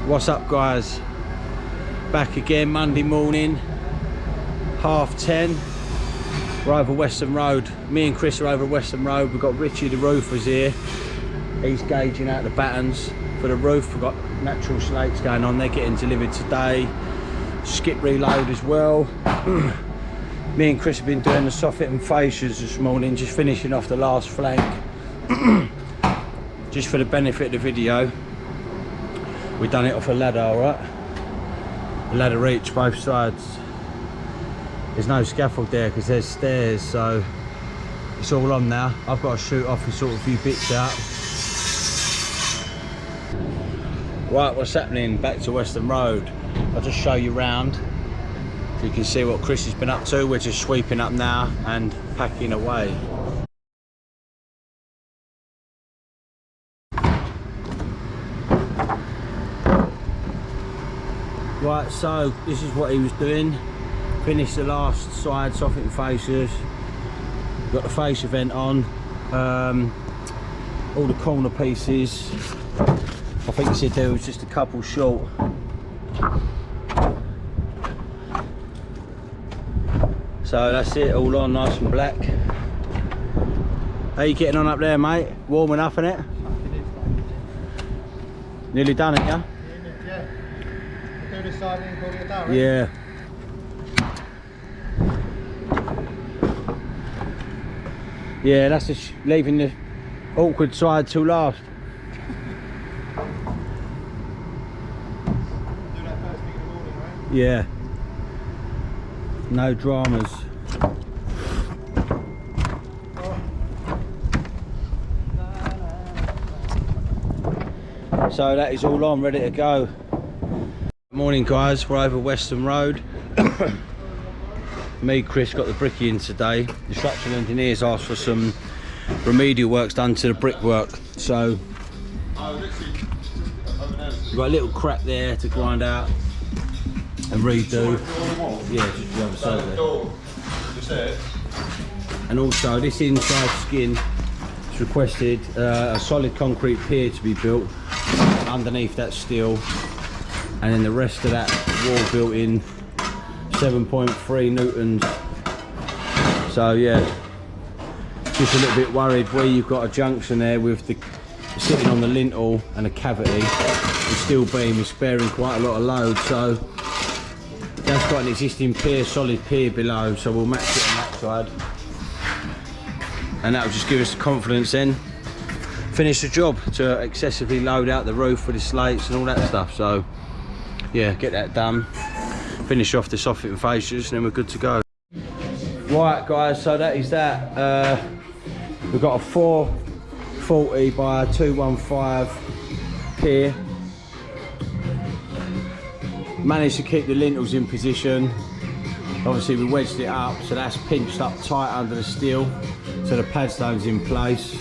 What's up guys, back again Monday morning, 10:30. We're over Western Road. Me and Chris are over Western Road. We've got Richie the roofer's here. He's gauging out the battens for the roof. We've got natural slates going on. They're getting delivered today. Skip reload as well. Me and Chris have been doing the soffit and fascias this morning, just finishing off the last flank. Just for the benefit of the video, we've done it off a ladder, alright? A ladder reach both sides. There's no scaffold there because there's stairs, so it's all on now. I've got to shoot off and sort a few bits out. Right, what's happening? Back to Western Road. I'll just show you round so you can see what Chris has been up to. We're just sweeping up now and packing away. Right, so this is what he was doing. Finished the last side soffit and fascias. Got the fascia vent on. All the corner pieces. I think he said there was just a couple short. So that's it, all on nice and black. How you getting on up there, mate? Warming up, innit? Nearly done it, yeah? Yeah. Do this side and call it down, right? Yeah. Yeah, that's just leaving the awkward side till last. Do that first thing in the morning, right? Yeah. No dramas. So that is all on, ready to go. Morning guys, we're over Western Road. Me, Chris, got the brickie in today. The structural engineers asked for some remedial works done to the brickwork. So we've got a little crack there to grind out and redo. Yeah, just the other side there. And also this inside skin has requested a solid concrete pier to be built underneath that steel, and then the rest of that wall built in 7.3 newtons. So yeah, just a little bit worried where you've got a junction there with the sitting on the lintel and a cavity. The steel beam is sparing quite a lot of load, so that's got an existing pier, solid pier below, so we'll match it on that side, and that will just give us the confidence then finish the job to excessively load out the roof with the slates and all that stuff. So yeah, get that done, finish off the soffit and fascias, and then we're good to go. Right guys, so that is that. We've got a 440 by a 215 pier. Managed to keep the lintels in position. Obviously we wedged it up, so that's pinched up tight under the steel, so the padstone's in place.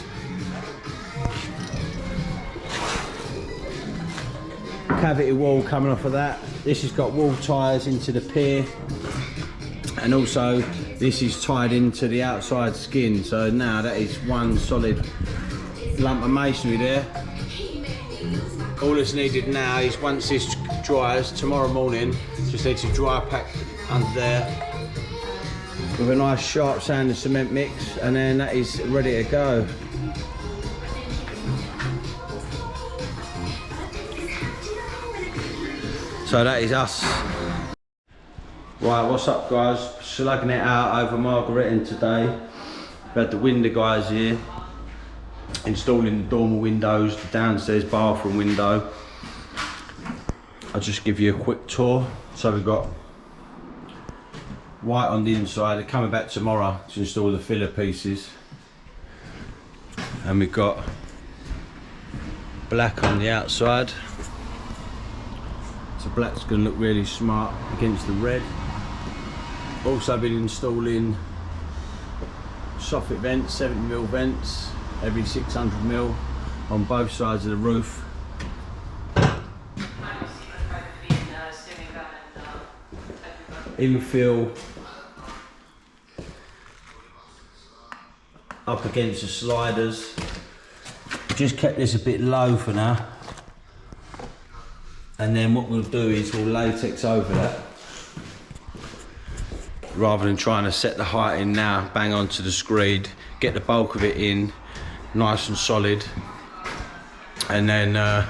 Cavity wall coming off of that. This has got wall ties into the pier, and also this is tied into the outside skin, so now that is one solid lump of masonry there. All that's needed now is, once this dries tomorrow morning, just need to dry pack under there with a nice sharp sand and cement mix, and then that is ready to go. So that is us. Right, what's up guys? Slugging it out over margaretting today. We've had the window guys here, installing the dormer windows, the downstairs bathroom window. I'll just give you a quick tour. So we've got white on the inside, they're coming back tomorrow to install the filler pieces. And we've got black on the outside. So black's going to look really smart against the red. Also been installing soffit vents, 70mm vents, every 600mm on both sides of the roof. Infill up against the sliders. Just kept this a bit low for now. And then what we'll do is we'll latex over that, rather than trying to set the height in now, bang onto the screed, get the bulk of it in, nice and solid. And then, like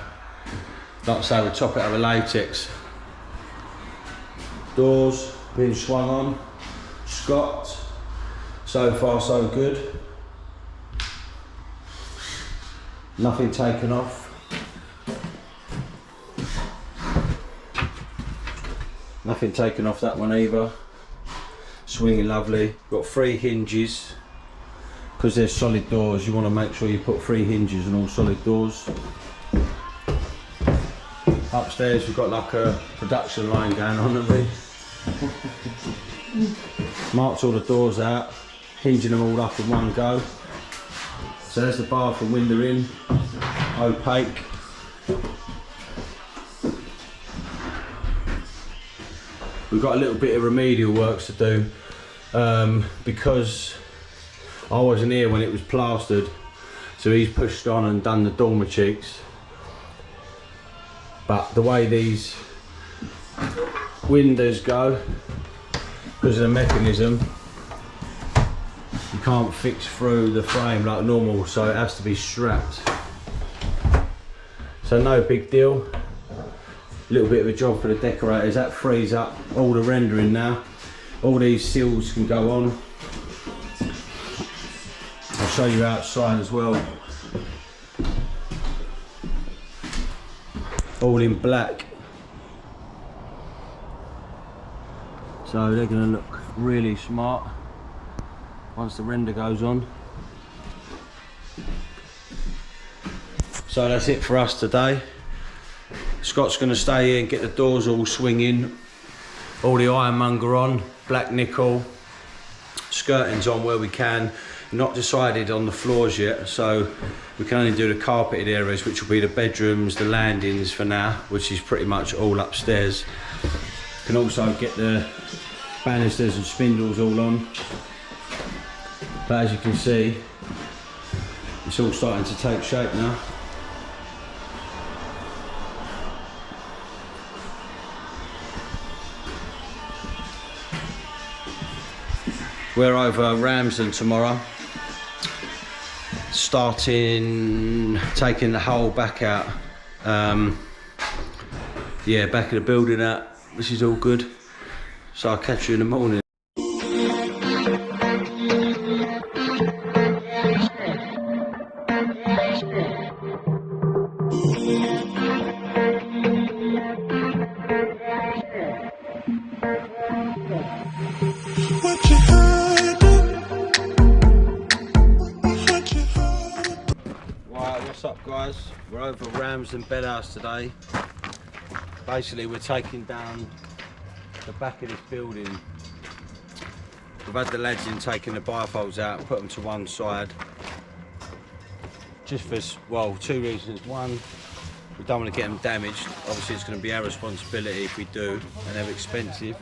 I say, we'll top it over latex. Doors being swung on, Scott. So far so good. Nothing taken off. Nothing taken off that one either. Swinging lovely. Got 3 hinges. Because they're solid doors, you want to make sure you put 3 hinges on all solid doors. Upstairs we've got like a production line going on, haven't we? Marked all the doors out, hinging them all up in one go. So there's the bathroom window in, opaque. We've got a little bit of remedial works to do because I wasn't here when it was plastered, so he's pushed on and done the dormer cheeks. But the way these windows go, because of the mechanism, you can't fix through the frame like normal, so it has to be strapped. So no big deal. A little bit of a job for the decorators. That frees up all the rendering now. All these seals can go on. I'll show you outside as well. All in black. So they're going to look really smart once the render goes on. So that's it for us today. Scott's going to stay here and get the doors all swinging, all the ironmonger on, black nickel, skirtings on where we can. Not decided on the floors yet, so we can only do the carpeted areas, which will be the bedrooms, the landings for now, which is pretty much all upstairs. Can also get the banisters and spindles all on. But as you can see, it's all starting to take shape now. We're over Ramsden tomorrow, taking the whole back out. Yeah, back of the building out, which is all good. So I'll catch you in the morning. What's up guys, we're over Ramsden bed house today. Basically we're taking down the back of this building. We've had the lads in taking the bifolds out and put them to one side. Just for, well, 2 reasons. One, we don't want to get them damaged. Obviously it's going to be our responsibility if we do, and they're expensive.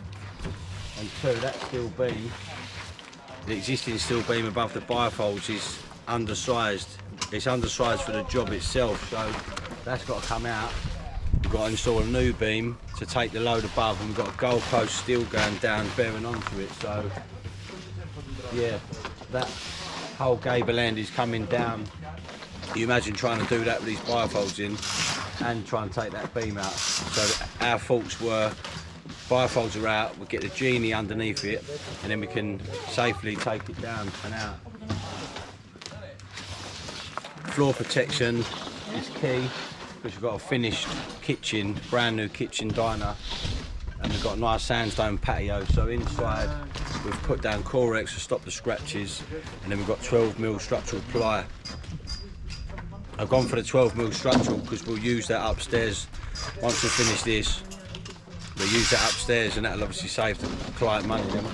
And 2, that steel beam, the existing steel beam above the bifolds is undersized. It's undersized for the job itself, so that's got to come out. We've got to install a new beam to take the load above, and we've got a Gold Coast steel going down bearing onto it. So yeah, that whole gable end is coming down. You imagine trying to do that with these bifolds in and try and take that beam out. So our thoughts were, bifolds are out, we'll get the genie underneath it, and then we can safely take it down and out. Floor protection is key, because we've got a finished kitchen, brand new kitchen diner, and we've got a nice sandstone patio. So inside we've put down Corex to stop the scratches, and then we've got 12mm structural ply. I've gone for the 12mm structural because we'll use that upstairs. Once we finish this, we'll use that upstairs, and that'll obviously save the client money then.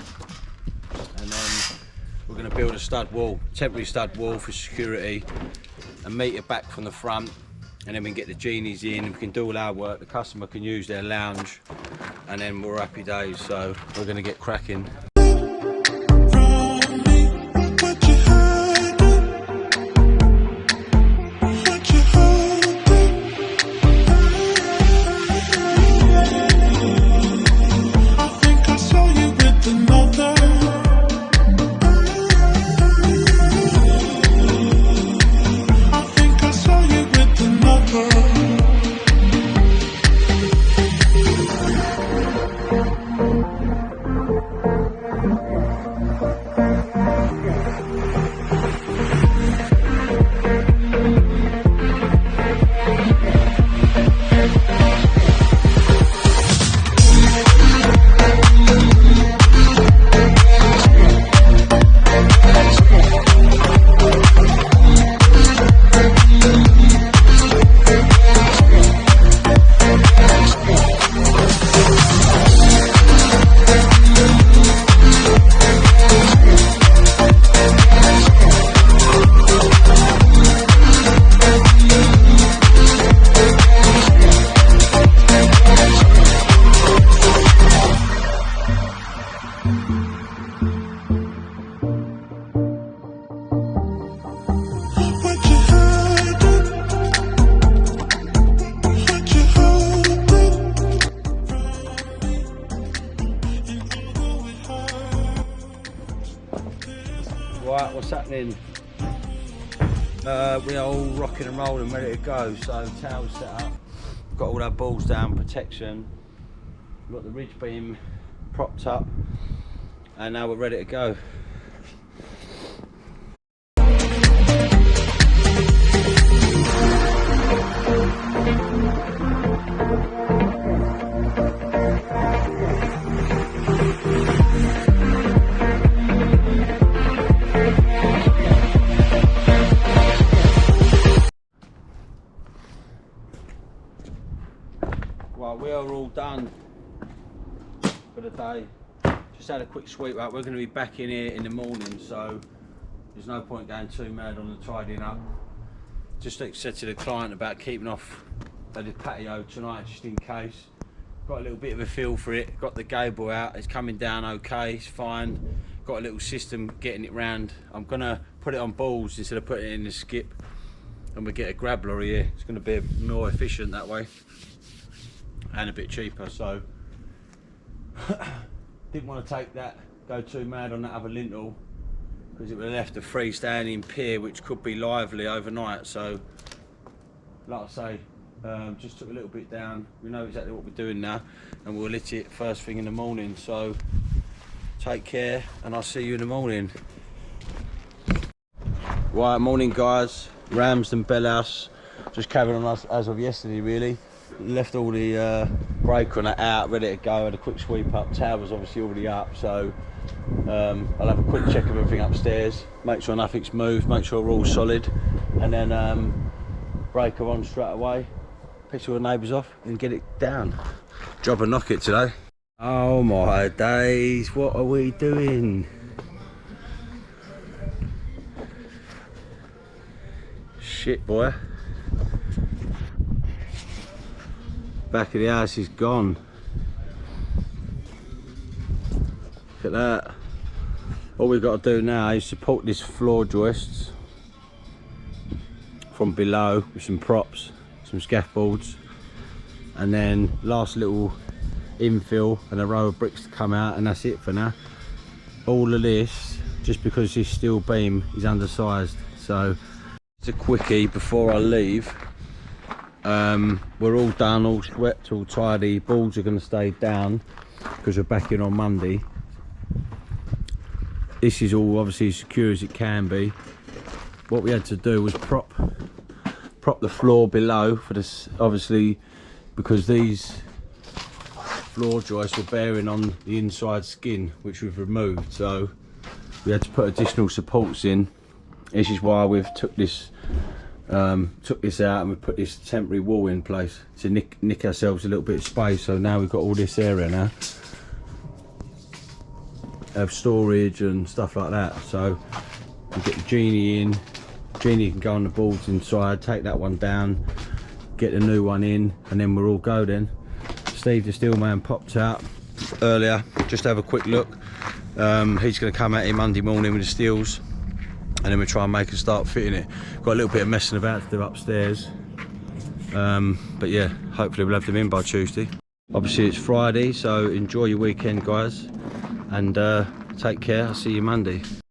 And then we're going to build a stud wall, temporary stud wall for security, a metre back from the front, and then we can get the genies in, we can do all our work, the customer can use their lounge, and then we're happy days. So we're going to get cracking. happening? We are all rocking and rolling, ready to go. So towels set up, got all our balls down, protection. We've got the ridge beam propped up, and now we're ready to go. Well, we are all done for the day. Just had a quick sweep up. We're going to be back in here in the morning, so there's no point going too mad on the tidying up. Just like I said to the client about keeping off at the patio tonight, just in case. Got a little bit of a feel for it. Got the gable out. It's coming down okay. It's fine. Got a little system getting it round. I'm going to put it on balls instead of putting it in the skip, and we get a grab lorry here. It's going to be more efficient that way and a bit cheaper. So didn't want to take that, go too mad on that other lintel, because it would have left a freestanding pier which could be lively overnight. So like I say, just took a little bit down. We know exactly what we're doing now, and we'll lit it first thing in the morning. So take care, and I'll see you in the morning. Right, morning guys. Ramsden Bell House, just carrying on as of yesterday really. Left all the brake on it out, ready to go. Had a quick sweep up. Tower was obviously already up, so I'll have a quick check of everything upstairs, make sure nothing's moved, make sure we're all solid, and then breaker on straight away, piss all the neighbours off and get it down. Job and knock it today. Oh my days, what are we doing? Shit boy. Back of the house is gone. Look at that. All we've got to do now is support this floor joists from below with some props, some scaffolds, and then last little infill and a row of bricks to come out, and that's it for now. All of this just because this steel beam is undersized. So it's a quickie before I leave. We're all done, all swept, all tidy. Balls are going to stay down because we're back in on Monday. This is all obviously as secure as it can be. What we had to do was prop the floor below for this, obviously, because these floor joists were bearing on the inside skin, which we've removed. So we had to put additional supports in. This is why we've took this out, and we put this temporary wall in place to nick ourselves a little bit of space. So now we've got all this area now of storage and stuff like that. So we get the genie in. Genie can go on the boards inside, take that one down, get the new one in, and then we're all go then. Steve the steel man popped out earlier just to have a quick look. He's going to come out here Monday morning with the steels, and then we'll try and make a start fitting it. Got a little bit of messing about to do upstairs, but yeah, hopefully we'll have them in by Tuesday. Obviously it's Friday, so enjoy your weekend guys, and take care. I'll see you Monday.